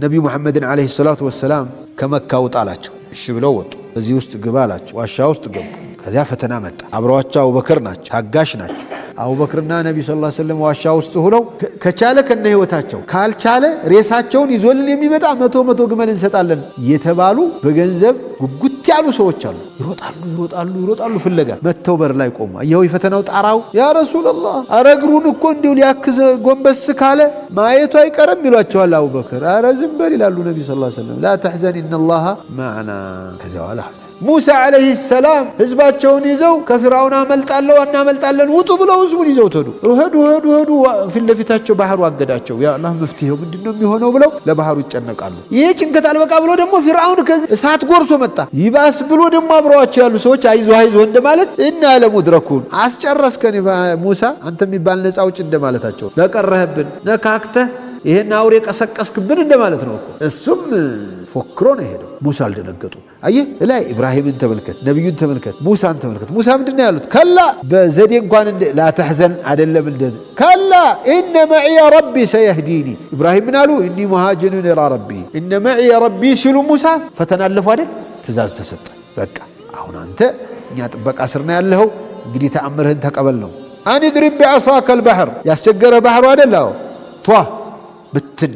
ነቢዩ ሙሐመድን ዓለይሂ ሰላቱ ወሰላም ከመካ ውጣ አላቸው። እሺ ብለው ወጡ። እዚህ ውስጥ ግባ አላቸው። ዋሻ ውስጥ ገቡ። ከዚያ ፈተና መጣ። አብረዋቸው አቡበክር ናቸው፣ ታጋሽ ናቸው። አቡበክርና ነቢዩ ሰለላሁ ዐለይሂ ወሰለም ዋሻ ውስጥ ሆነው ከቻለ ከነ ህይወታቸው ካልቻለ ሬሳቸውን ይዞልን የሚመጣ መቶ ግመል እንሰጣለን የተባሉ በገንዘብ ጉጉት ያሉ ሰዎች አሉ። ይሮጣሉ ፍለጋ መተው በር ላይ ቆሙ። አየው የፈተናው ጣራው። ያ ረሱላህ አረ እግሩን እኮ እንዲሁ ሊያክዝ ጎንበስ ካለ ማየቱ አይቀርም ይሏቸዋል። አቡበክር አረ ዝም በል ይላሉ ነቢዩ ሰለላሁ ዐለይሂ ወሰለም። ላ ተሕዘን ኢነላሃ መዕና። ከዚያ በኋላ ሙሳ ዓለይሂ ሰላም ህዝባቸውን ይዘው ከፊርዓውን እናመልጣለን ውጡ ብለው ህዝቡን ይዘው ሄዱ። ፊት ለፊታቸው ባህሩ አገዳቸው። ያ አላህ መፍትሄው ምንድነው የሚሆነው ብለው ለባህሩ ይጨነቃሉ። ይሄ ጭንቀት አልበቃ ብሎ ደግሞ ፊርዓውን ከዚህ እሳት ጎርሶ መጣ። ይባስ ብሎ ደግሞ አብረዋቸው ያሉ ሰዎች አይዞህ እንደማለት እና ለሙድረኩን አስጨረስከን ሙሳ አንተ የሚባል ነፃ ውጭ እንደማለታቸው በቀረህብን ነካክተህ ይሄን አውሬ ቀሰቀስክብን እንደማለት ነው እኮ። እሱም ፎክሮ ነው ሄደው። ሙሳ አልደነገጡ። አየህ ላይ ኢብራሂምን ተመልከት፣ ነብዩን ተመልከት፣ ሙሳን ተመልከት። ሙሳ ምንድነው ያሉት? ከላ በዘዴ እንኳን ላ ተሕዘን አይደለም እንደ ከላ ኢነ መዕየ ረቢ ሰየህዲኒ። ኢብራሂም ምን አሉ? ኢኒ ሙሃጅሩን ኢላ ረቢ ኢነ መዕየ ረቢ ሲሉ ሙሳ ፈተና አለፉ አይደል? ትእዛዝ ተሰጠ። በቃ አሁን አንተ እኛ ጥበቃ ስር ነው ያለኸው፣ እንግዲህ ተአምርህን ተቀበል ነው። አን ድሪብ ቢዐሳከል ባህር ያስቸገረ ባህሩ አይደል? ቷ ብትን